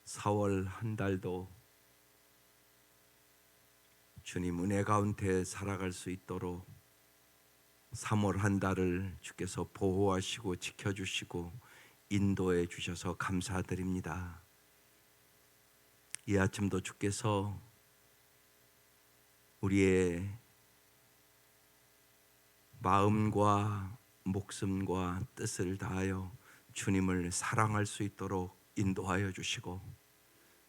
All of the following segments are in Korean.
4월 한 달도 주님 은혜 가운데 살아갈 수 있도록 3월 한 달을 주께서 보호하시고 지켜주시고 인도해 주셔서 감사드립니다. 이 아침도 주께서 우리의 마음과 목숨과 뜻을 다하여 주님을 사랑할 수 있도록 인도하여 주시고,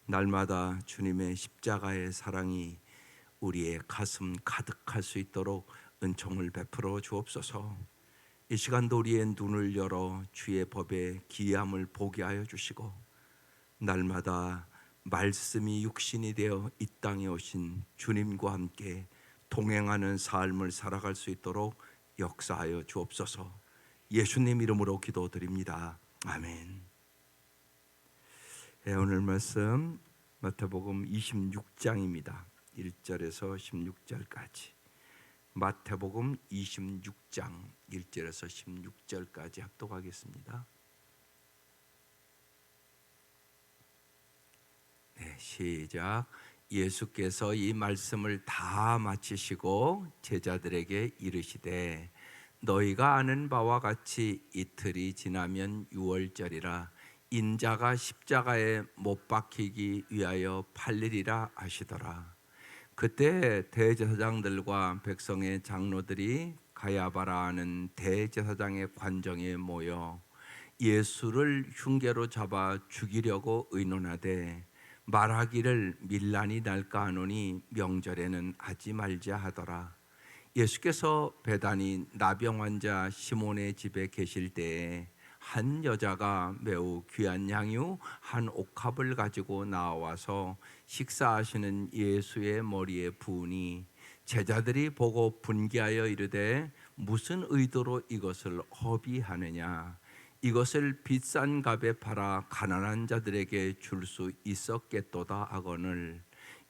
날마다 주님의 십자가의 사랑이 우리의 가슴 가득할 수 있도록 은총을 베풀어 주옵소서. 이 시간도 우리의 눈을 열어 주의 법의 기이함을 보게 하여 주시고, 날마다 말씀이 육신이 되어 이 땅에 오신 주님과 함께 동행하는 삶을 살아갈 수 있도록 역사하여 주옵소서. 예수님 이름으로 기도드립니다. 아멘. 오늘 말씀 마태복음 26장입니다. 1절에서 16절까지. 마태복음 26장 1절에서 16절까지 합독하겠습니다. 네, 시작. 예수께서 이 말씀을 다 마치시고 제자들에게 이르시되, 너희가 아는 바와 같이 이틀이 지나면 유월절이라 인자가 십자가에 못 박히기 위하여 팔리리라 하시더라. 그때 대제사장들과 백성의 장로들이 가야바라 하는 대제사장의 관정에 모여 예수를 흉계로 잡아 죽이려고 의논하되, 말하기를 밀란이 날까 하노니 명절에는 하지 말자 하더라. 예수께서 베다니 나병 환자 시몬의 집에 계실 때에 한 여자가 매우 귀한 향유 한 옥합을 가지고 나와서 식사하시는 예수의 머리에 부으니, 제자들이 보고 분개하여 이르되, 무슨 의도로 이것을 허비하느냐? 이것을 비싼 값에 팔아 가난한 자들에게 줄 수 있었겠도다 하거늘,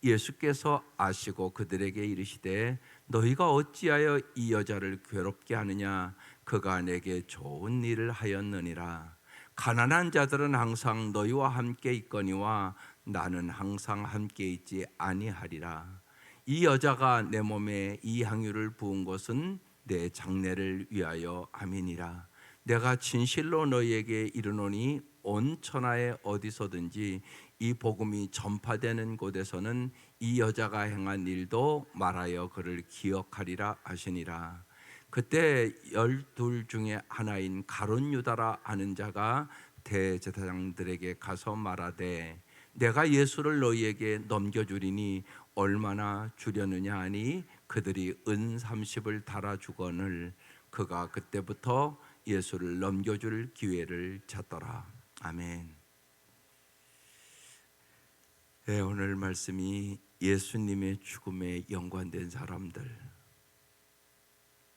예수께서 아시고 그들에게 이르시되, 너희가 어찌하여 이 여자를 괴롭게 하느냐? 그가 내게 좋은 일을 하였느니라. 가난한 자들은 항상 너희와 함께 있거니와 나는 항상 함께 있지 아니하리라. 이 여자가 내 몸에 이 향유를 부은 것은 내 장례를 위하여 함이니라. 내가 진실로 너희에게 이르노니 온 천하에 어디서든지 이 복음이 전파되는 곳에서는 이 여자가 행한 일도 말하여 그를 기억하리라 하시니라. 그때 12 중에 하나인 가룟 유다라 하는 자가 대제사장들에게 가서 말하되, 내가 예수를 너희에게 넘겨주리니 얼마나 주려느냐 하니, 그들이 은 30을 달아주거늘, 그가 그때부터 예수를 넘겨줄 기회를 찾더라. 아멘. 네, 오늘 말씀이 예수님의 죽음에 연관된 사람들.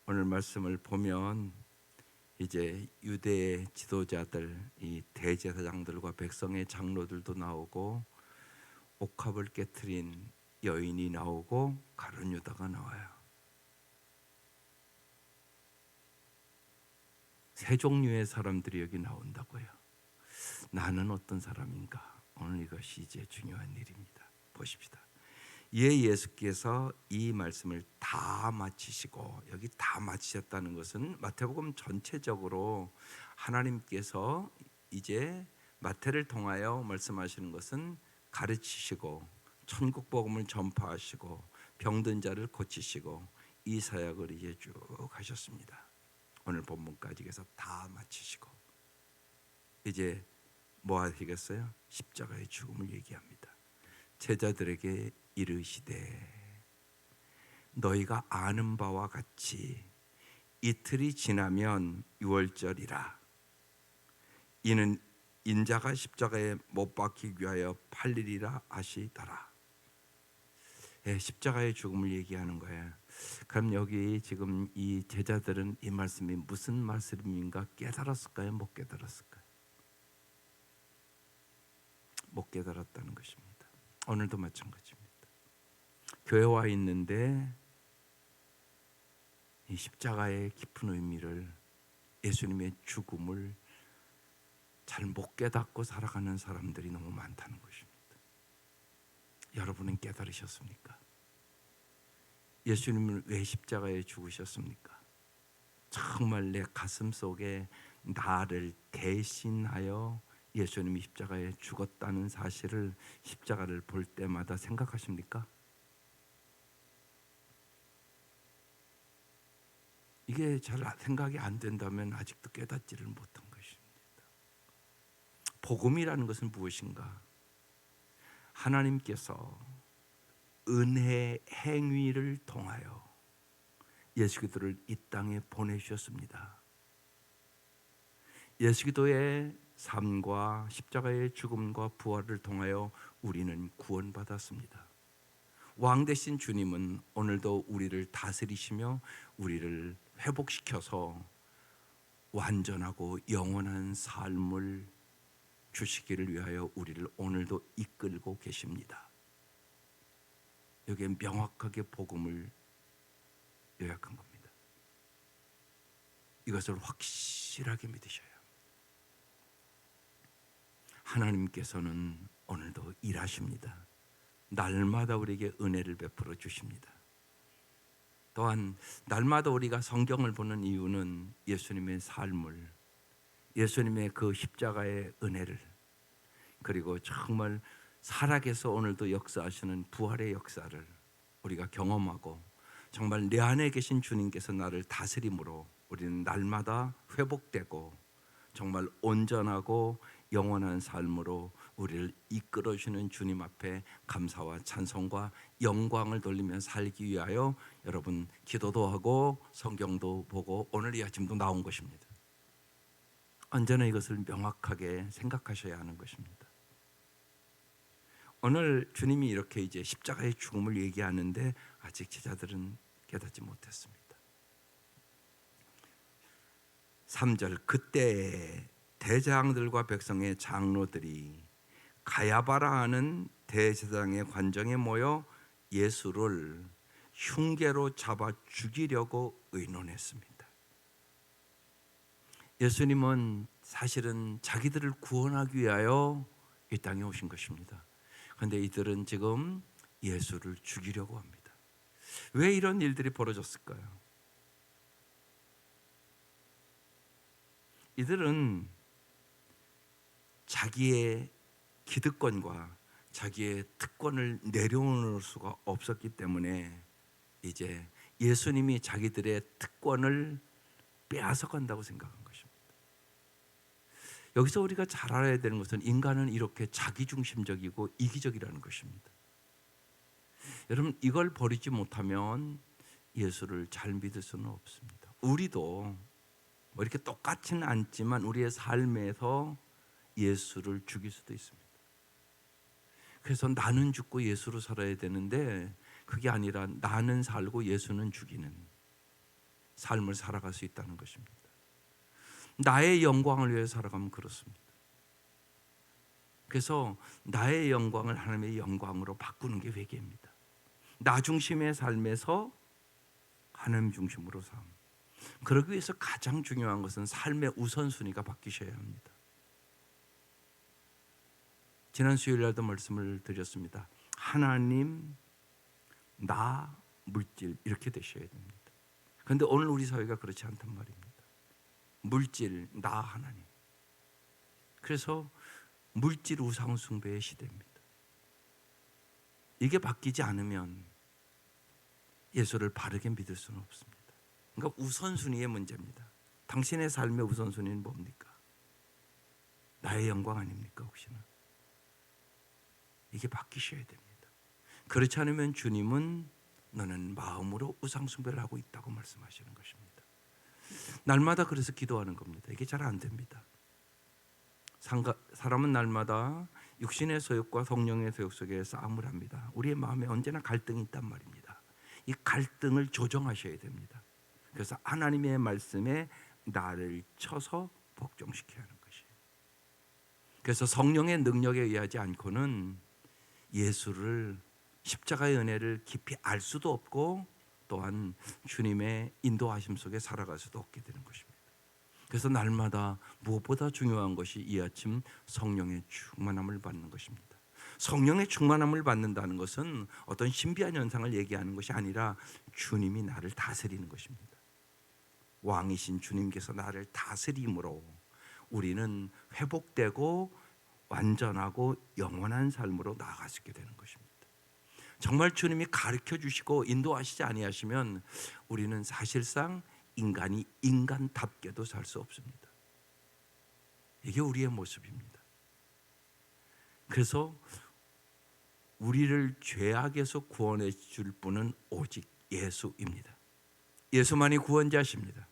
오늘 말씀을 보면 이제 유대의 지도자들, 이 대제사장들과 백성의 장로들도 나오고, 옥합을 깨트린 여인이 나오고, 가룟 유다가 나와요. 세 종류의 사람들이 여기 나온다고요. 나는 어떤 사람인가? 오늘 이것이 이제 중요한 일입니다. 보십시다. 예수께서 이 말씀을 다 마치시고, 여기 다 마치셨다는 것은 마태복음 전체적으로 하나님께서 이제 마태를 통하여 말씀하시는 것은 가르치시고, 천국 복음을 전파하시고, 병든 자를 고치시고, 이 사역을 이제 쭉 하셨습니다. 오늘 본문까지 해서 다 마치시고 이제 뭐 하시겠어요? 십자가의 죽음을 얘기합니다. 제자들에게 이르시되, 너희가 아는 바와 같이 이틀이 지나면 유월절이라. 이는 인자가 십자가에 못 박히기 위하여 팔리리라 하시더라. 십자가의 죽음을 얘기하는 거예요. 그럼 여기 지금 이 제자들은 이 말씀이 무슨 말씀인가 깨달았을까요? 못 깨달았을까요? 못 깨달았다는 것입니다. 오늘도 마찬가지입니다. 교회 와 있는데 이 십자가의 깊은 의미를, 예수님의 죽음을 잘 못 깨닫고 살아가는 사람들이 너무 많다는 것입니다. 여러분은 깨달으셨습니까? 예수님은 왜 십자가에 죽으셨습니까? 정말 내 가슴 속에 나를 대신하여 예수님이 십자가에 죽었다는 사실을 십자가를 볼 때마다 생각하십니까? 이게 잘 생각이 안 된다면 아직도 깨닫지를 못한 것입니다. 복음이라는 것은 무엇인가? 하나님께서 은혜 행위를 통하여 예수 그리스도를 이 땅에 보내주셨습니다. 예수 그리스도의 삶과 십자가의 죽음과 부활을 통하여 우리는 구원받았습니다. 왕 되신 주님은 오늘도 우리를 다스리시며 우리를 회복시켜서 완전하고 영원한 삶을 주시기를 위하여 우리를 오늘도 이끌고 계십니다. 여기에 명확하게 복음을 요약한 겁니다. 이것을 확실하게 믿으셔야 합니다. 하나님께서는 오늘도 일하십니다. 날마다 우리에게 은혜를 베풀어 주십니다. 또한 날마다 우리가 성경을 보는 이유는 예수님의 삶을, 예수님의 그 십자가의 은혜를, 그리고 정말 살아계서 오늘도 역사하시는 부활의 역사를 우리가 경험하고 정말 내 안에 계신 주님께서 나를 다스림으로 우리는 날마다 회복되고 정말 온전하고 영원한 삶으로 우리를 이끌어주시는 주님 앞에 감사와 찬송과 영광을 돌리며 살기 위하여 여러분 기도도 하고 성경도 보고 오늘 이 아침도 나온 것입니다. 언제나 이것을 명확하게 생각하셔야 하는 것입니다. 오늘 주님이 이렇게 이제 십자가의 죽음을 얘기하는데 아직 제자들은 깨닫지 못했습니다. 3절 그때 대장들과 백성의 장로들이 가야바라 하는 대제사장의 관정에 모여 예수를 흉계로 잡아 죽이려고 의논했습니다. 예수님은 사실은 자기들을 구원하기 위하여 이 땅에 오신 것입니다. 그런데 이들은 지금 예수를 죽이려고 합니다. 왜 이런 일들이 벌어졌을까요? 이들은 자기의 기득권과 자기의 특권을 내려놓을 수가 없었기 때문에 이제 예수님이 자기들의 특권을 빼앗아간다고 생각한 것입니다. 여기서 우리가 잘 알아야 되는 것은 인간은 이렇게 자기중심적이고 이기적이라는 것입니다. 여러분 이걸 버리지 못하면 예수를 잘 믿을 수는 없습니다. 우리도 뭐 이렇게 똑같지는 않지만 우리의 삶에서 예수를 죽일 수도 있습니다. 그래서 나는 죽고 예수로 살아야 되는데 그게 아니라 나는 살고 예수는 죽이는 삶을 살아갈 수 있다는 것입니다. 나의 영광을 위해 살아가면 그렇습니다. 그래서 나의 영광을 하나님의 영광으로 바꾸는 게 회개입니다. 나 중심의 삶에서 하나님 중심으로 삶. 그러기 위해서 가장 중요한 것은 삶의 우선순위가 바뀌셔야 합니다. 지난 수요일날도 말씀을 드렸습니다. 하나님, 나, 물질 이렇게 되셔야 됩니다. 그런데 오늘 우리 사회가 그렇지 않단 말입니다. 물질, 나, 하나님. 그래서 물질 우상 숭배의 시대입니다. 이게 바뀌지 않으면 예수를 바르게 믿을 수는 없습니다. 그러니까 우선순위의 문제입니다. 당신의 삶의 우선순위는 뭡니까? 나의 영광 아닙니까 혹시나? 이게 바뀌셔야 됩니다. 그렇지 않으면 주님은 너는 마음으로 우상 숭배를 하고 있다고 말씀하시는 것입니다. 날마다 그래서 기도하는 겁니다. 이게 잘 안 됩니다. 사람은 날마다 육신의 소욕과 성령의 소욕 속에 싸움을 합니다. 우리의 마음에 언제나 갈등이 있단 말입니다. 이 갈등을 조정하셔야 됩니다. 그래서 하나님의 말씀에 나를 쳐서 복종시켜야 하는 것이에요. 그래서 성령의 능력에 의하지 않고는 예수를 십자가의 은혜를 깊이 알 수도 없고 또한 주님의 인도하심 속에 살아갈 수도 없게 되는 것입니다. 그래서 날마다 무엇보다 중요한 것이 이 아침 성령의 충만함을 받는 것입니다. 성령의 충만함을 받는다는 것은 어떤 신비한 현상을 얘기하는 것이 아니라 주님이 나를 다스리는 것입니다. 왕이신 주님께서 나를 다스림으로 우리는 회복되고 완전하고 영원한 삶으로 나아갈 수 있게 되는 것입니다. 정말 주님이 가르쳐 주시고 인도하시지 아니하시면 우리는 사실상 인간이 인간답게도 살 수 없습니다. 이게 우리의 모습입니다. 그래서 우리를 죄악에서 구원해 줄 분은 오직 예수입니다. 예수만이 구원자십니다.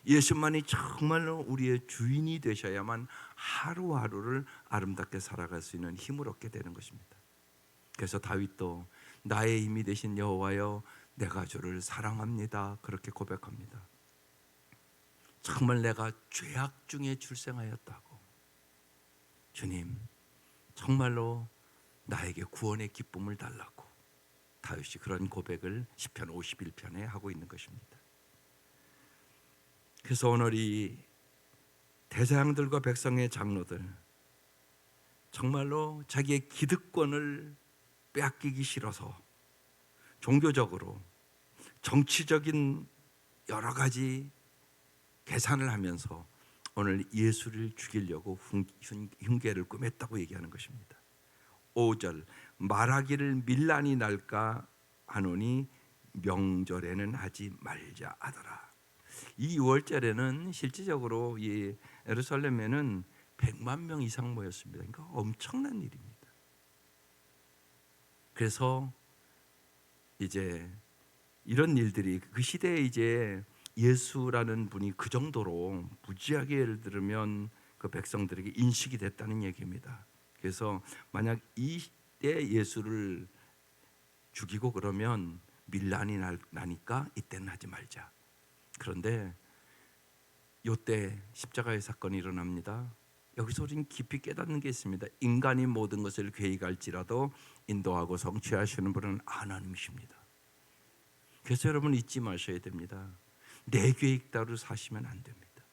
예수만이 정말로 우리의 주인이 되셔야만 하루하루를 아름답게 살아갈 수 있는 힘을 얻게 되는 것입니다. 그래서 다윗도 나의 힘이 되신 여호와여 내가 주를 사랑합니다 그렇게 고백합니다. 정말 내가 죄악 중에 출생하였다고, 주님 정말로 나에게 구원의 기쁨을 달라고 다윗이 그런 고백을 시편 51편에 하고 있는 것입니다. 그래서 오늘 이 대제사장들과 백성의 장로들 정말로 자기의 기득권을 빼앗기기 싫어서 종교적으로 정치적인 여러 가지 계산을 하면서 오늘 예수를 죽이려고 흉계를 꾸몄다고 얘기하는 것입니다. 5절 말하기를 밀란이 날까 하노니 명절에는 하지 말자 하더라. 이 6월절에는 실질적으로 이 예루살렘에는 100만 명 이상 모였습니다. 그러니까 엄청난 일입니다. 그래서 이제 이런 일들이 그 시대에 이제 예수라는 분이 그 정도로 무지하게 예를 들면 그 백성들에게 인식이 됐다는 얘기입니다. 그래서 만약 이때 예수를 죽이고 그러면 밀란이 나니까 이때는 하지 말자. 그런데 이때 십자가의 사건이 일어납니다. 여기서 우리는 깊이 깨닫는 게 있습니다. 인간이 모든 것을 계획할지라도 인도하고 성취하시는 분은 하나님이십니다. 그래서 여러분 잊지 마셔야 됩니다. 내 계획대로 사시면 안 됩니다.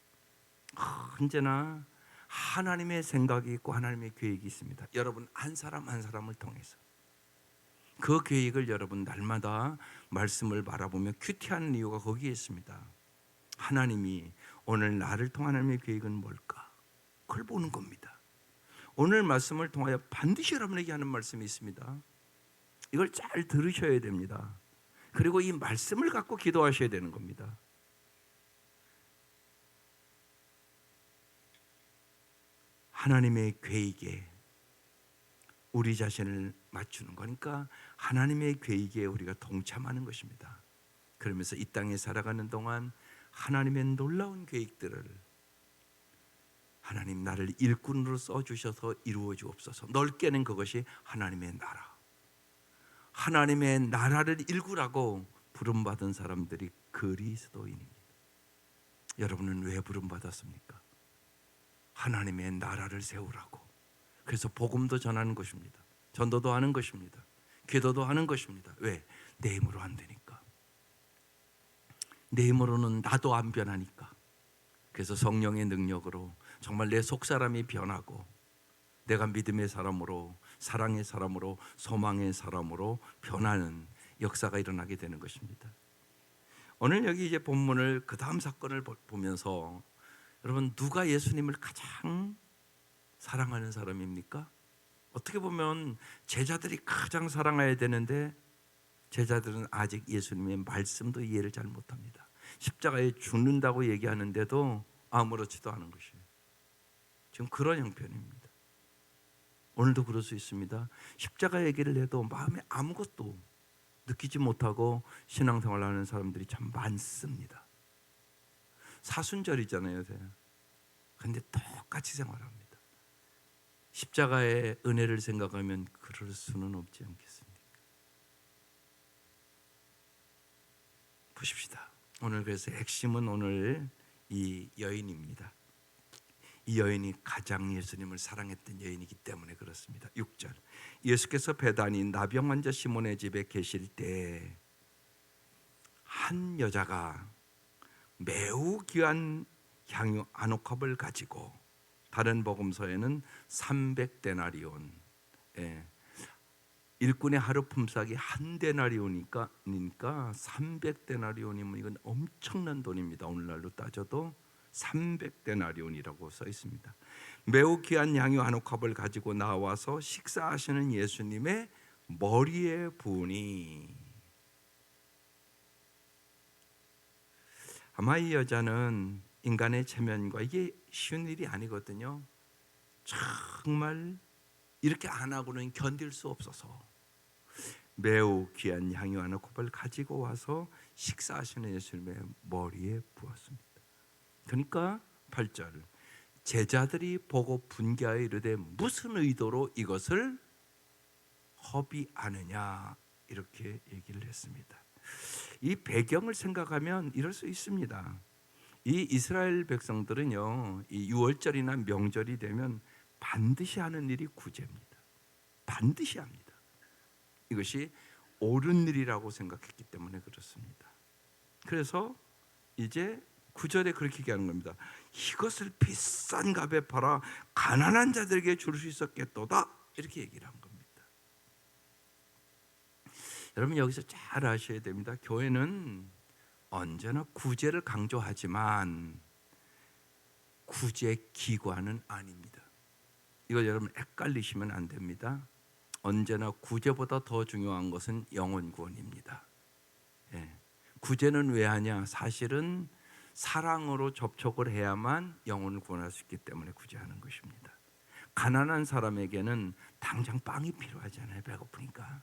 언제나 하나님의 생각이 있고 하나님의 계획이 있습니다. 여러분 한 사람 한 사람을 통해서 그 계획을 여러분 날마다 말씀을 바라보며 큐티하는 이유가 거기에 있습니다. 하나님이 오늘 나를 통한 하나님의 계획은 뭘까? 그걸 보는 겁니다. 오늘 말씀을 통하여 반드시 여러분에게 하는 말씀이 있습니다. 이걸 잘 들으셔야 됩니다. 그리고 이 말씀을 갖고 기도하셔야 되는 겁니다. 하나님의 계획에 우리 자신을 맞추는 거니까 하나님의 계획에 우리가 동참하는 것입니다. 그러면서 이 땅에 살아가는 동안 하나님의 놀라운 계획들을 하나님 나를 일꾼으로 써주셔서 이루어 주옵소서. 넓게는 그것이 하나님의 나라. 하나님의 나라를 일구라고 부름받은 사람들이 그리스도인입니다. 여러분은 왜 부름받았습니까? 하나님의 나라를 세우라고. 그래서 복음도 전하는 것입니다. 전도도 하는 것입니다. 기도도 하는 것입니다. 왜? 내 힘으로 안 되니까. 내 힘으로는 나도 안 변하니까. 그래서 성령의 능력으로 정말 내 속사람이 변하고 내가 믿음의 사람으로, 사랑의 사람으로, 소망의 사람으로 변하는 역사가 일어나게 되는 것입니다. 오늘 여기 이제 본문을 그 다음 사건을 보면서 여러분 누가 예수님을 가장 사랑하는 사람입니까? 어떻게 보면 제자들이 가장 사랑해야 되는데 제자들은 아직 예수님의 말씀도 이해를 잘 못합니다. 십자가에 죽는다고 얘기하는데도 아무렇지도 않은 것이에요. 지금 그런 형편입니다. 오늘도 그럴 수 있습니다. 십자가 얘기를 해도 마음에 아무것도 느끼지 못하고 신앙생활을 하는 사람들이 참 많습니다. 사순절이잖아요. 그런데 똑같이 생활합니다. 십자가의 은혜를 생각하면 그럴 수는 없지 않겠습니까? 보십시다. 오늘 그래서 핵심은 오늘 이 여인입니다. 이 여인이 가장 예수님을 사랑했던 여인이기 때문에 그렇습니다. 6절 예수께서 베다니 나병 환자 시몬의 집에 계실 때 한 여자가 매우 귀한 향유 한 옥합을 가지고, 다른 복음서에는 300데나리온, 예, 일꾼의 하루 품삯이 한 데나리온이니까 300데나리온이면 이건 엄청난 돈입니다. 오늘날로 따져도 300데나리온이라고 써 있습니다. 매우 귀한 양유 한 옥합을 가지고 나와서 식사하시는 예수님의 머리에 부으니, 아마 이 여자는 인간의 체면과, 이게 쉬운 일이 아니거든요. 정말 이렇게 안 하고는 견딜 수 없어서 매우 귀한 향유 한 옥합을 가지고 와서 식사하시는 예수님의 머리에 부었습니다. 그러니까 8절, 제자들이 보고 분개하여 이르되 무슨 의도로 이것을 허비하느냐, 이렇게 얘기를 했습니다. 이 배경을 생각하면 이럴 수 있습니다. 이 이스라엘 백성들은요, 이 유월절이나 명절이 되면 반드시 하는 일이 구제입니다. 반드시 합니다. 이것이 옳은 일이라고 생각했기 때문에 그렇습니다. 그래서 이제 9절에 그렇게 얘기하는 겁니다. 이것을 비싼 값에 팔아 가난한 자들에게 줄 수 있었겠도다, 이렇게 얘기를 한 겁니다. 여러분, 여기서 잘 아셔야 됩니다. 교회는 언제나 구제를 강조하지만 구제 기관은 아닙니다. 이거 여러분 헷갈리시면 안 됩니다. 언제나 구제보다 더 중요한 것은 영혼 구원입니다. 예. 구제는 왜 하냐? 사실은 사랑으로 접촉을 해야만 영혼을 구원할 수 있기 때문에 구제하는 것입니다. 가난한 사람에게는 당장 빵이 필요하잖아요. 배고프니까.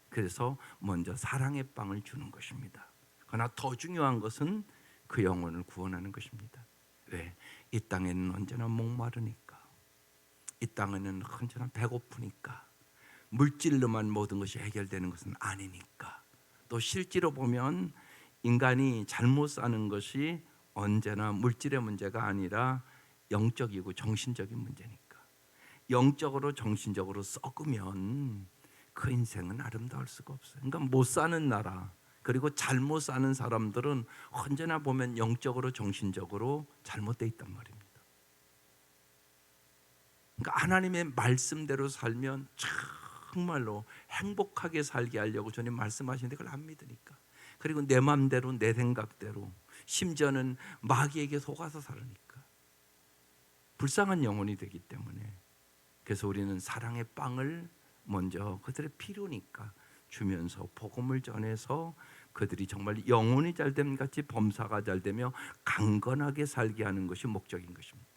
그래서 먼저 사랑의 빵을 주는 것입니다. 그러나 더 중요한 것은 그 영혼을 구원하는 것입니다. 왜? 이 땅에는 언제나 목마르니까, 이 땅에는 언제나 배고프니까, 물질로만 모든 것이 해결되는 것은 아니니까, 또 실제로 보면 인간이 잘못 사는 것이 언제나 물질의 문제가 아니라 영적이고 정신적인 문제니까, 영적으로 정신적으로 썩으면 그 인생은 아름다울 수가 없어요. 그러니까 못 사는 나라, 그리고 잘못 사는 사람들은 언제나 보면 영적으로 정신적으로 잘못되어 있단 말입니다. 그러니까 하나님의 말씀대로 살면 정말로 행복하게 살게 하려고 주님 말씀하시는데 그걸 안 믿으니까, 그리고 내 마음대로 내 생각대로, 심지어는 마귀에게 속아서 살으니까 불쌍한 영혼이 되기 때문에, 그래서 우리는 사랑의 빵을 먼저 그들의 필요니까 주면서 복음을 전해서 그들이 정말 영혼이 잘됨 같이 범사가 잘되며 강건하게 살게 하는 것이 목적인 것입니다.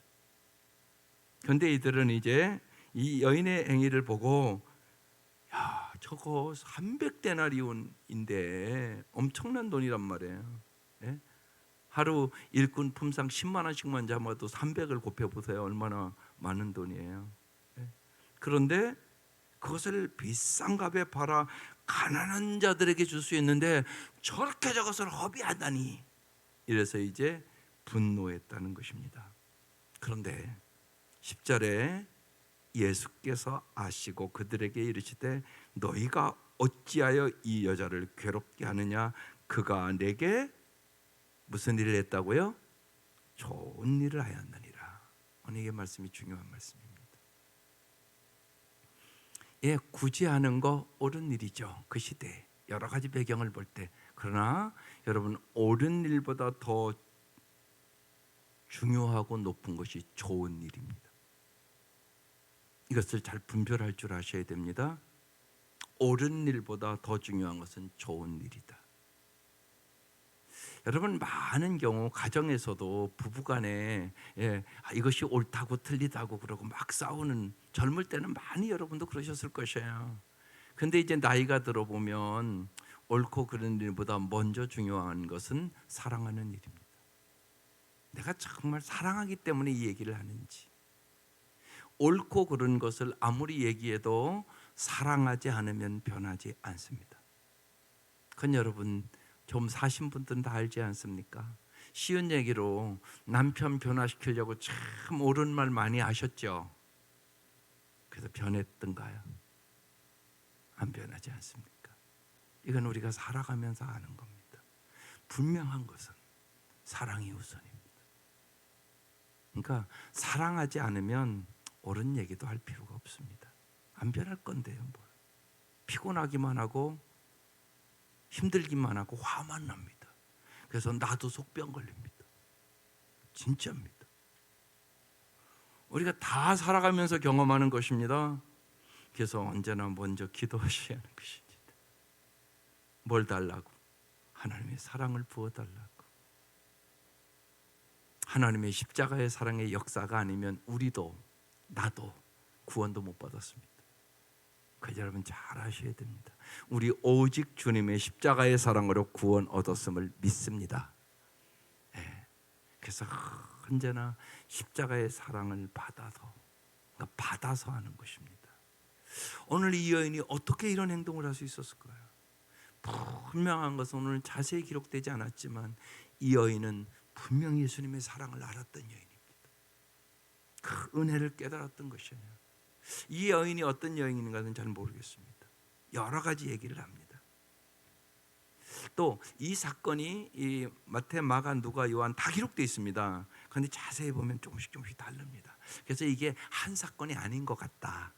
그런데 이들은 이제 이 여인의 행위를 보고, 야, 저거 300데나리온인데 엄청난 돈이란 말이에요. 예? 하루 일꾼 품상 10만 원씩만 잡아도 300을 곱해보세요. 얼마나 많은 돈이에요. 예? 그런데 그것을 비싼 값에 팔아 가난한 자들에게 줄 수 있는데 저렇게 저것을 허비하다니, 이래서 이제 분노했다는 것입니다. 그런데 10절에 예수께서 아시고 그들에게 이르시되 너희가 어찌하여 이 여자를 괴롭게 하느냐? 그가 내게 무슨 일을 했다고요? 좋은 일을 하였느니라. 오늘 이게 말씀이 중요한 말씀입니다. 예, 구제하는 거 옳은 일이죠. 그 시대에 여러 가지 배경을 볼 때. 그러나 여러분, 옳은 일보다 더 중요하고 높은 것이 좋은 일입니다. 이것을 잘 분별할 줄 아셔야 됩니다. 옳은 일보다 더 중요한 것은 좋은 일이다. 여러분, 많은 경우 가정에서도 부부간에 이것이 옳다고 틀리다고 그러고 막 싸우는, 젊을 때는 많이 여러분도 그러셨을 것이에요. 근데 이제 나이가 들어보면 옳고 그른 일보다 먼저 중요한 것은 사랑하는 일입니다. 내가 정말 사랑하기 때문에 이 얘기를 하는지, 옳고 그른 것을 아무리 얘기해도 사랑하지 않으면 변하지 않습니다. 그건 여러분 좀 사신 분들은 다 알지 않습니까? 쉬운 얘기로 남편 변화시키려고 참 옳은 말 많이 하셨죠. 그래서 변했던가요? 안 변하지 않습니까? 이건 우리가 살아가면서 아는 겁니다. 분명한 것은 사랑이 우선입니다. 그러니까 사랑하지 않으면 옳은 얘기도 할 필요가 없습니다. 안 변할 건데요, 뭘. 피곤하기만 하고 힘들기만 하고 화만 납니다. 그래서 나도 속병 걸립니다. 진짜입니다. 우리가 다 살아가면서 경험하는 것입니다. 그래서 언제나 먼저 기도하셔야 하는 것입니다. 뭘 달라고? 하나님의 사랑을 부어달라고. 하나님의 십자가의 사랑의 역사가 아니면 우리도 나도 구원도 못 받았습니다. 그래서 여러분 잘 아셔야 됩니다. 우리 오직 주님의 십자가의 사랑으로 구원 얻었음을 믿습니다. 네. 그래서 언제나 십자가의 사랑을 받아서 하는 것입니다. 오늘 이 여인이 어떻게 이런 행동을 할 수 있었을까요? 분명한 것은 오늘 자세히 기록되지 않았지만 이 여인은 분명히 예수님의 사랑을 알았던 여인입니다. 그 은혜를 깨달았던 것이에요. 이 여인이 어떤 여인인가는 잘 모르겠습니다. 여러 가지 얘기를 합니다. 또 이 사건이 이 마태, 마가, 누가, 요한 다 기록되어 있습니다. 그런데 자세히 보면 조금씩 다릅니다. 그래서 이게 한 사건이 아닌 것 같다.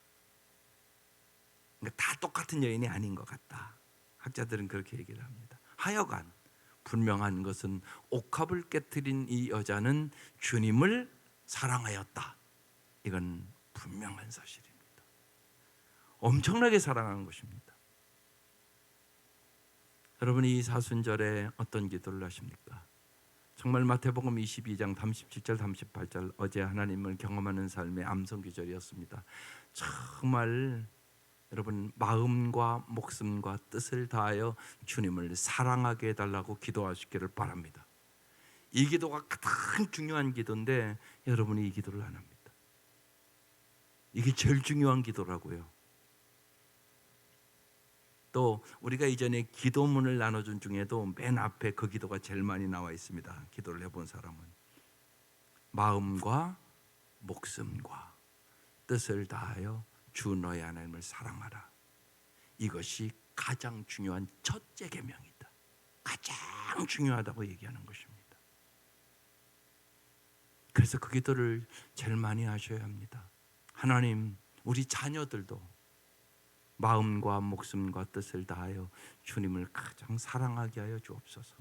그러니까 다 똑같은 여인이 아닌 것 같다. 학자들은 그렇게 얘기를 합니다. 하여간 분명한 것은 옥합을 깨뜨린 이 여자는 주님을 사랑하였다. 이건 분명한 사실입니다. 엄청나게 사랑한 것입니다. 여러분 이 사순절에 어떤 기도를 하십니까? 정말 마태복음 22장 37절 38절 어제 하나님을 경험하는 삶의 암송기절이었습니다. 정말 여러분 마음과 목숨과 뜻을 다하여 주님을 사랑하게 해달라고 기도하시기를 바랍니다. 이 기도가 가장 중요한 기도인데 여러분이 이 기도를 안 합니다. 이게 제일 중요한 기도라고요. 또 우리가 이전에 기도문을 나눠준 중에도 맨 앞에 그 기도가 제일 많이 나와 있습니다. 기도를 해본 사람은 마음과 목숨과 뜻을 다하여 주 너의 하나님을 사랑하라. 이것이 가장 중요한 첫째 계명이다. 가장 중요하다고 얘기하는 것입니다. 그래서 그 기도를 제일 많이 하셔야 합니다. 하나님, 우리 자녀들도 마음과 목숨과 뜻을 다하여 주님을 가장 사랑하게 하여 주옵소서.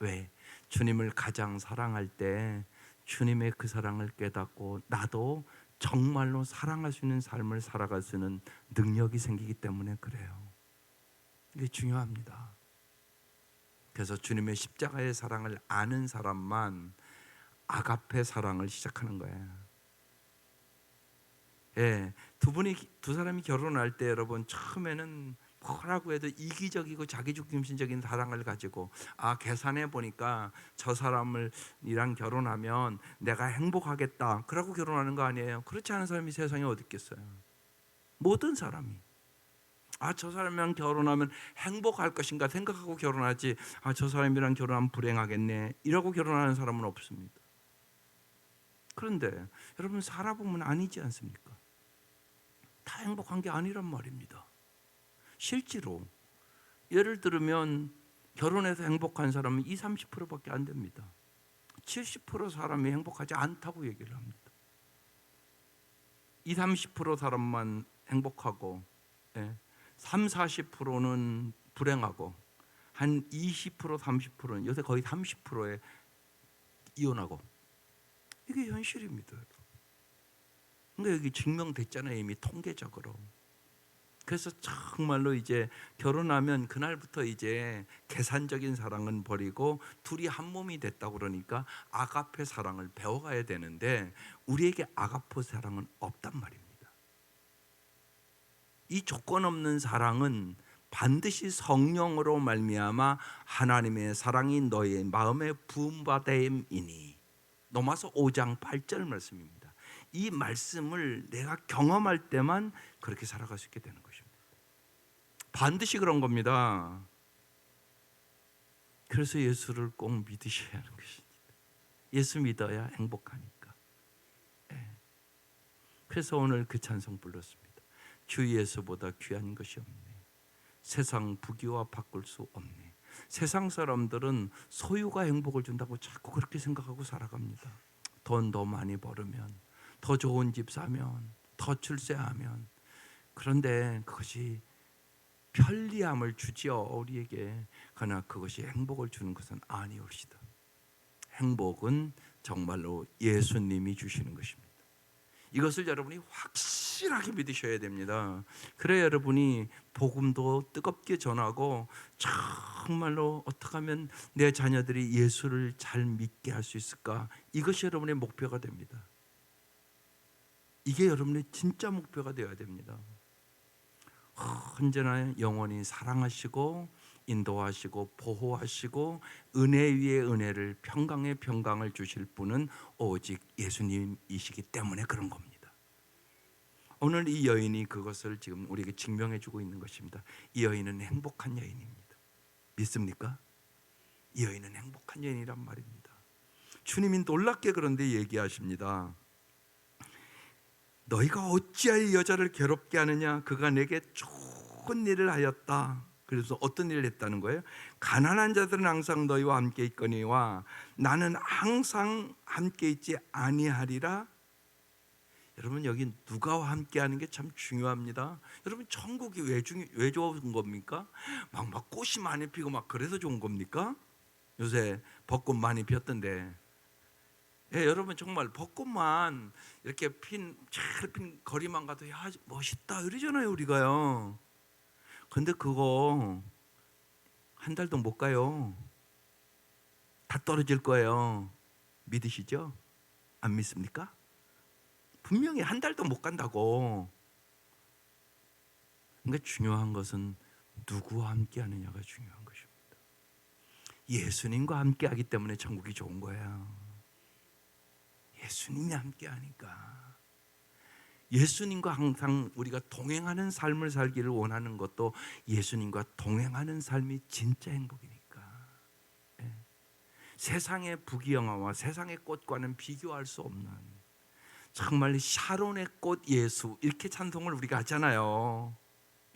왜? 주님을 가장 사랑할 때 주님의 그 사랑을 깨닫고 나도 정말로 사랑할 수 있는 삶을 살아갈 수 있는 능력이 생기기 때문에 그래요. 이게 중요합니다. 그래서 주님의 십자가의 사랑을 아는 사람만 아가페 사랑을 시작하는 거예요. 예, 두 사람이 결혼할 때 여러분 처음에는 뭐라고 해도 이기적이고 자기중심적인 사랑을 가지고 계산해 보니까 저 사람이랑 결혼하면 내가 행복하겠다 그러고 결혼하는 거 아니에요. 그렇지 않은 사람이 세상에 어디 있겠어요. 모든 사람이 저 사람이랑 결혼하면 행복할 것인가 생각하고 결혼하지 저 사람이랑 결혼하면 불행하겠네 이러고 결혼하는 사람은 없습니다. 그런데 여러분 살아보면 아니지 않습니까? 다 행복한 게 아니란 말입니다. 실제로 예를 들면 결혼해서 행복한 사람은 20, 30%밖에 안 됩니다. 70% 사람이 행복하지 않다고 얘기를 합니다. 20, 30% 사람만 행복하고 3, 40%는 불행하고 한 20%, 30%는 요새 거의 30%에 이혼하고 이게 현실입니다. 그러니까 여기 증명됐잖아요. 이미 통계적으로. 그래서 정말로 이제 결혼하면 그날부터 이제 계산적인 사랑은 버리고 둘이 한 몸이 됐다고 그러니까 아가페 사랑을 배워가야 되는데 우리에게 아가페 사랑은 없단 말입니다. 이 조건 없는 사랑은 반드시 성령으로 말미암아 하나님의 사랑이 너의 마음에 부음받음이니 로마서 5장 8절 말씀입니다. 이 말씀을 내가 경험할 때만 그렇게 살아갈 수 있게 되는 것입니다. 반드시 그런 겁니다. 그래서 예수를 꼭 믿으셔야 하는 것입니다. 예수 믿어야 행복하니까. 그래서 오늘 그 찬송 불렀습니다. 주 예수보다 귀한 것이 없네. 세상 부귀와 바꿀 수 없네. 세상 사람들은 소유가 행복을 준다고 자꾸 그렇게 생각하고 살아갑니다. 돈 더 많이 벌으면, 더 좋은 집 사면, 더 출세하면. 그런데 그것이 편리함을 주지요, 우리에게. 그러나 그것이 행복을 주는 것은 아니올시다. 행복은 정말로 예수님이 주시는 것입니다. 이것을 여러분이 확실하게 믿으셔야 됩니다. 그래야 여러분이 복음도 뜨겁게 전하고 정말로 어떻게 하면 내 자녀들이 예수를 잘 믿게 할 수 있을까? 이것이 여러분의 목표가 됩니다. 이게 여러분의 진짜 목표가 되어야 됩니다. 언제나 영원히 사랑하시고 인도하시고 보호하시고 은혜 위에 은혜를, 평강에 평강을 주실 분은 오직 예수님이시기 때문에 그런 겁니다. 오늘 이 여인이 그것을 지금 우리에게 증명해 주고 있는 것입니다. 이 여인은 행복한 여인입니다. 믿습니까? 이 여인은 행복한 여인이란 말입니다. 주님이 놀랍게 그런데 얘기하십니다. 너희가 어찌하여 이 여자를 괴롭게 하느냐? 그가 내게 좋은 일을 하였다. 그래서 어떤 일을 했다는 거예요? 가난한 자들은 항상 너희와 함께 있거니와 나는 항상 함께 있지 아니하리라. 여러분, 여기 누가와 함께 하는 게 참 중요합니다. 여러분, 천국이 왜 좋은 겁니까? 막 꽃이 많이 피고 막 그래서 좋은 겁니까? 요새 벚꽃 많이 피었던데, 예, 여러분 정말 벚꽃만 이렇게 잘 핀 거리만 가도 야 멋있다 이러잖아요, 우리가요. 근데 그거 한 달도 못 가요. 다 떨어질 거예요. 믿으시죠? 안 믿습니까? 분명히 한 달도 못 간다고. 그러니까 중요한 것은 누구와 함께 하느냐가 중요한 것입니다. 예수님과 함께 하기 때문에 천국이 좋은 거예요. 예수님이 함께 하니까. 예수님과 항상 우리가 동행하는 삶을 살기를 원하는 것도 예수님과 동행하는 삶이 진짜 행복이니까. 예. 세상의 부귀영화와 세상의 꽃과는 비교할 수 없는, 정말 샤론의 꽃 예수, 이렇게 찬송을 우리가 하잖아요.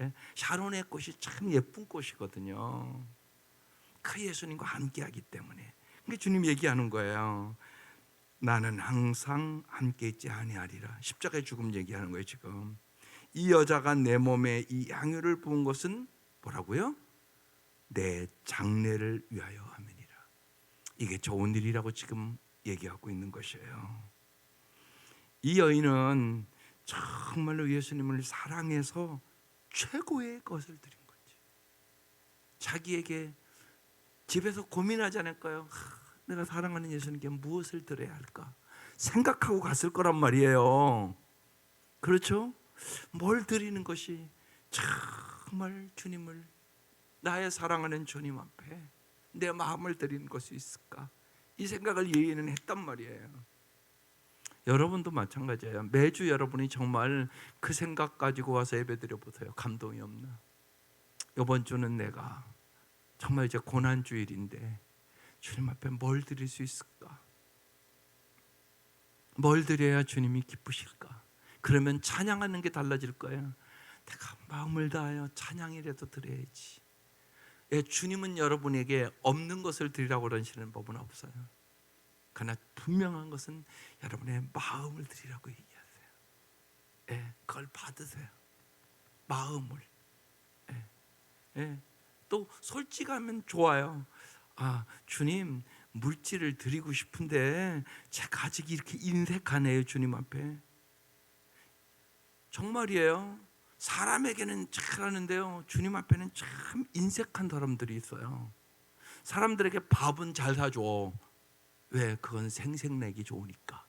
예. 샤론의 꽃이 참 예쁜 꽃이거든요. 그 예수님과 함께하기 때문에. 그게 주님 얘기하는 거예요. 나는 항상 함께 있지 아니하리라. 십자가의 죽음 얘기하는 거예요. 지금 이 여자가 내 몸에 이 향유를 부은 것은 뭐라고요? 내 장례를 위하여 함이니라. 이게 좋은 일이라고 지금 얘기하고 있는 것이에요. 이 여인은 정말로 예수님을 사랑해서 최고의 것을 드린 거지. 자기에게 집에서 고민하지 않을까요? 내가 사랑하는 예수님께 무엇을 드려야 할까 생각하고 갔을 거란 말이에요. 그렇죠? 뭘 드리는 것이 정말 주님을, 나의 사랑하는 주님 앞에 내 마음을 드리는 것이 있을까, 이 생각을 예인은 했단 말이에요. 여러분도 마찬가지예요. 매주 여러분이 정말 그 생각 가지고 와서 예배드려 보세요. 감동이 없나? 이번 주는 내가 정말 이제 고난주일인데 주님 앞에 뭘 드릴 수 있을까? 뭘 드려야 주님이 기쁘실까? 그러면 찬양하는 게 달라질 거예요. 내가 마음을 다하여 찬양이라도 드려야지. 예, 주님은 여러분에게 없는 것을 드리라고 그러시는 법은 없어요. 그러나 분명한 것은 여러분의 마음을 드리라고 얘기하세요. 예, 그걸 받으세요. 마음을. 예, 예. 또 솔직하면 좋아요. 아, 주님, 물질을 드리고 싶은데 제가 아직 이렇게 인색하네요, 주님 앞에. 정말이에요. 사람에게는 잘하는데요, 주님 앞에는 참 인색한 사람들이 있어요. 사람들에게 밥은 잘 사줘. 왜? 그건 생색내기 좋으니까.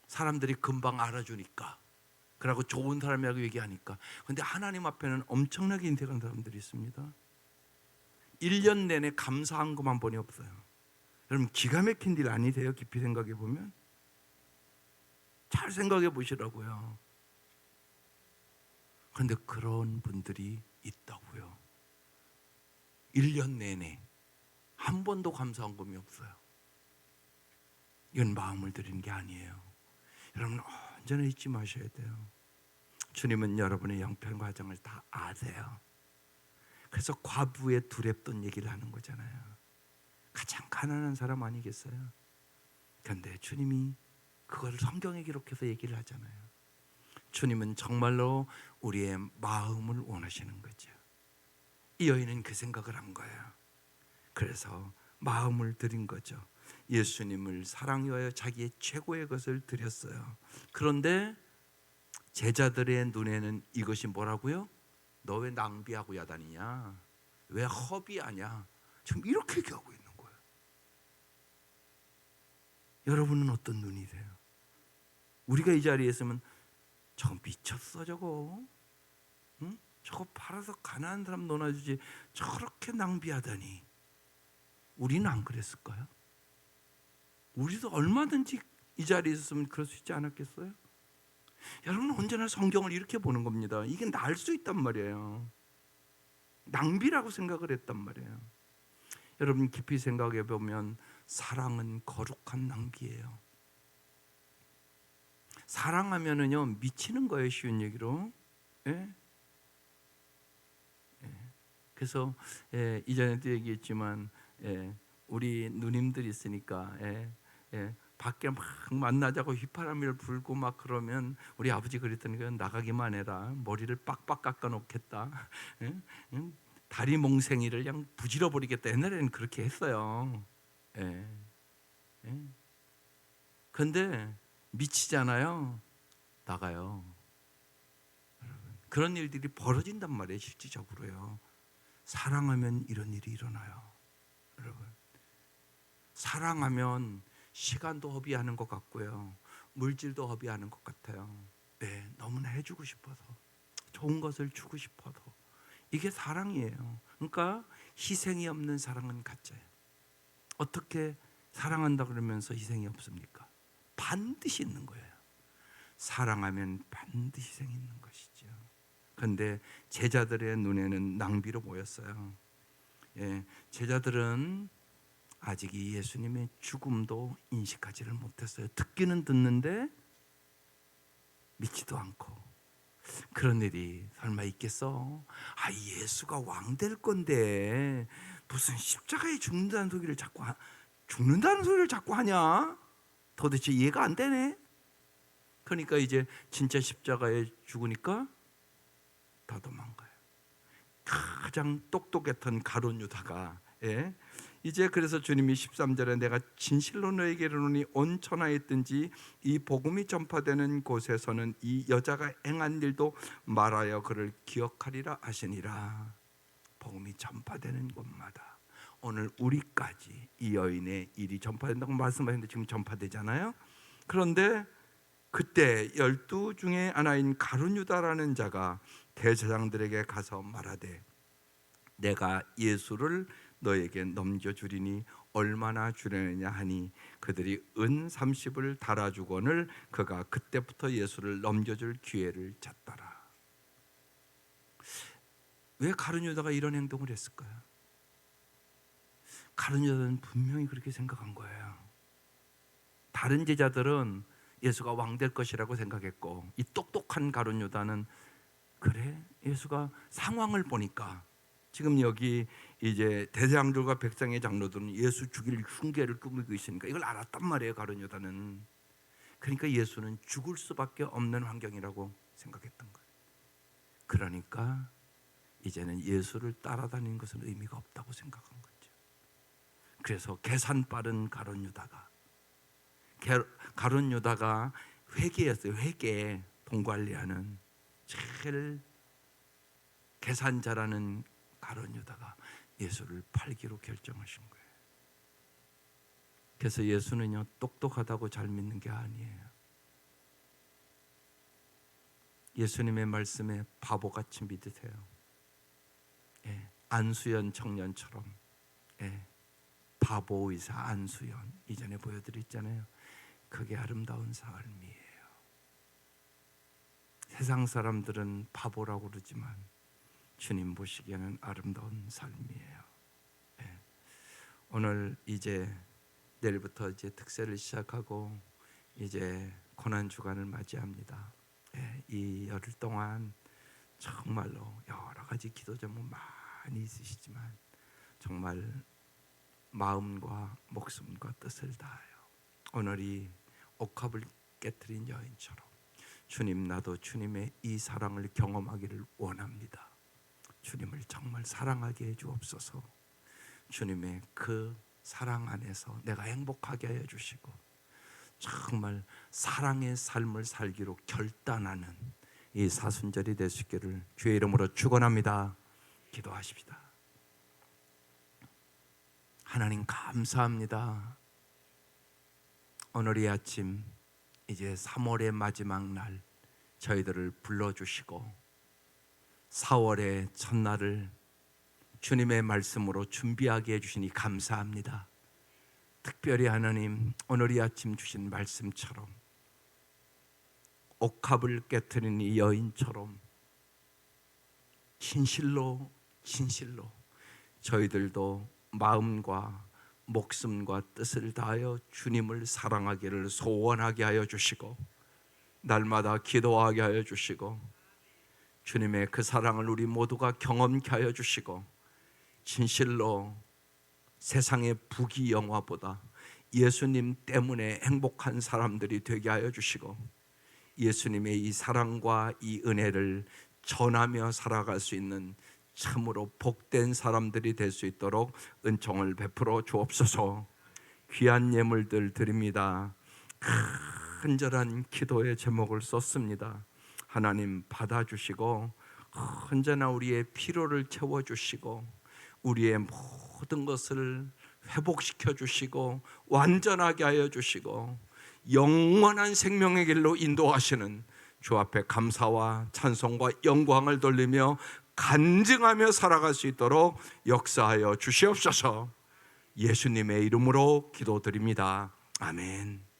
사람들이 금방 알아주니까. 그러고 좋은 사람이라고 얘기하니까. 그런데 하나님 앞에는 엄청나게 인색한 사람들이 있습니다. 1년 내내 감사한 것만 보니 없어요. 여러분, 기가 막힌 일 아니세요? 깊이 생각해 보면. 잘 생각해 보시라고요. 그런데 그런 분들이 있다고요. 1년 내내 한 번도 감사한 것이 없어요. 이건 마음을 드리는 게 아니에요. 여러분, 언제나 잊지 마셔야 돼요. 주님은 여러분의 형편 과정을 다 아세요. 그래서 과부의 두렵던 얘기를 하는 거잖아요. 가장 가난한 사람 아니겠어요? 그런데 주님이 그걸 성경에 기록해서 얘기를 하잖아요. 주님은 정말로 우리의 마음을 원하시는 거죠. 이 여인은 그 생각을 한 거예요. 그래서 마음을 드린 거죠. 예수님을 사랑히 하여 자기의 최고의 것을 드렸어요. 그런데 제자들의 눈에는 이것이 뭐라고요? 너 왜 낭비하고 야단이냐? 왜 허비하냐? 지금 이렇게 얘기하고 있는 거예요. 여러분은 어떤 눈이 돼요? 우리가 이 자리에 있으면 저거 미쳤어 저거, 응? 저거 팔아서 가난한 사람 놀아주지 저렇게 낭비하다니. 우리는 안 그랬을까요? 우리도 얼마든지 이 자리에 있었으면 그럴 수 있지 않았겠어요? 여러분은 언제나 성경을 이렇게 보는 겁니다. 이게 날 수 있단 말이에요. 낭비라고 생각을 했단 말이에요. 여러분 깊이 생각해 보면 사랑은 거룩한 낭비예요. 사랑하면은요 미치는 거예요. 쉬운 얘기로. 예? 예. 그래서 이전에도 얘기했지만 우리 누님들 있으니까 밖에 막 만나자고 휘파람을 불고 막 그러면 우리 아버지 그랬더니 나가기만 해라. 머리를 빡빡 깎아 놓겠다. 다리 몽생이를 그냥 부질러 버리겠다. 옛날에는 그렇게 했어요. 그런데 미치잖아요. 나가요. 여러분. 그런 일들이 벌어진단 말이에요. 실질적으로요. 사랑하면 이런 일이 일어나요. 여러분. 사랑하면 시간도 허비하는 것 같고요. 물질도 허비하는 것 같아요. 네, 너무나 해주고 싶어서, 좋은 것을 주고 싶어서. 이게 사랑이에요. 그러니까 희생이 없는 사랑은 가짜예요. 어떻게 사랑한다 그러면서 희생이 없습니까? 반드시 있는 거예요. 사랑하면 반드시 희생이 있는 것이죠. 그런데 제자들의 눈에는 낭비로 보였어요. 제자들은 아직 이 예수님의 죽음도 인식하지를 못했어요. 듣기는 듣는데 믿지도 않고. 그런 일이 설마 있겠어? 예수가 왕 될 건데 무슨 십자가에 죽는다는 소리를 자꾸 하냐? 도대체 이해가 안 되네. 그러니까 이제 진짜 십자가에 죽으니까 다 도망가요. 가장 똑똑했던 가룟 유다가 이제 그래서 주님이 13절에 내가 진실로 너에게 이르노니 온 천하에 있든지 이 복음이 전파되는 곳에서는 이 여자가 행한 일도 말하여 그를 기억하리라 하시니라. 복음이 전파되는 곳마다 오늘 우리까지 이 여인의 일이 전파된다고 말씀하셨는데 지금 전파되잖아요. 그런데 그때 12 중에 하나인 가룟 유다라는 자가 대제사장들에게 가서 말하되 내가 예수를 너에게 넘겨주리니 얼마나 주려느냐 하니 그들이 은 30을 달아주거늘 그가 그때부터 예수를 넘겨줄 기회를 찾더라. 왜 가룟 유다가 이런 행동을 했을까요? 가룟 유다는 분명히 그렇게 생각한 거예요. 다른 제자들은 예수가 왕 될 것이라고 생각했고 이 똑똑한 가룟 유다는 그래? 예수가 상황을 보니까 지금 여기 이제 대제사장들과 백성의 장로들은 예수 죽일 흉계를 꾸미고 있으니까 이걸 알았단 말이에요. 가룟 유다는. 그러니까 예수는 죽을 수밖에 없는 환경이라고 생각했던 거예요. 그러니까 이제는 예수를 따라다니는 것은 의미가 없다고 생각한 거죠. 그래서 계산 빠른 가룟 유다가 회계였어요. 회계 돈 관리하는 제일 계산자라는 가룟 유다가 예수를 팔기로 결정하신 거예요. 그래서 예수는요 똑똑하다고 잘 믿는 게 아니에요. 예수님의 말씀에 바보같이 믿으세요. 안수연 청년처럼 바보의사 안수연 이전에 보여드렸잖아요. 그게 아름다운 삶이에요. 세상 사람들은 바보라고 그러지만 주님 보시기에는 아름다운 삶이에요. 오늘 이제 내일부터 이제 특세를 시작하고 이제 고난 주간을 맞이합니다. 이 열흘 동안 정말로 여러 가지 기도 제목 많이 있으시지만 정말 마음과 목숨과 뜻을 다하여 오늘이 옥합을 깨뜨린 여인처럼 주님, 나도 주님의 이 사랑을 경험하기를 원합니다. 주님을 정말 사랑하게 해 주옵소서. 주님의 그 사랑 안에서 내가 행복하게 해 주시고 정말 사랑의 삶을 살기로 결단하는 이 사순절이 될 수 있기를 주의 이름으로 축원합니다. 기도하십시다. 하나님 감사합니다. 오늘 이 아침 이제 3월의 마지막 날 저희들을 불러주시고 4월의 첫날을 주님의 말씀으로 준비하게 해주시니 감사합니다. 특별히 하나님, 오늘 이 아침 주신 말씀처럼 옥합을 깨트린 이 여인처럼 진실로 저희들도 마음과 목숨과 뜻을 다하여 주님을 사랑하기를 소원하게 하여 주시고 날마다 기도하게 하여 주시고 주님의 그 사랑을 우리 모두가 경험케 하여 주시고 진실로 세상의 부귀영화보다 예수님 때문에 행복한 사람들이 되게 하여 주시고 예수님의 이 사랑과 이 은혜를 전하며 살아갈 수 있는 참으로 복된 사람들이 될 수 있도록 은총을 베풀어 주옵소서. 귀한 예물들 드립니다. 간절한 기도의 제목을 썼습니다. 하나님 받아주시고 언제나 우리의 필요를 채워주시고 우리의 모든 것을 회복시켜 주시고 완전하게 하여 주시고 영원한 생명의 길로 인도하시는 주 앞에 감사와 찬송과 영광을 돌리며 간증하며 살아갈 수 있도록 역사하여 주시옵소서. 예수님의 이름으로 기도드립니다. 아멘.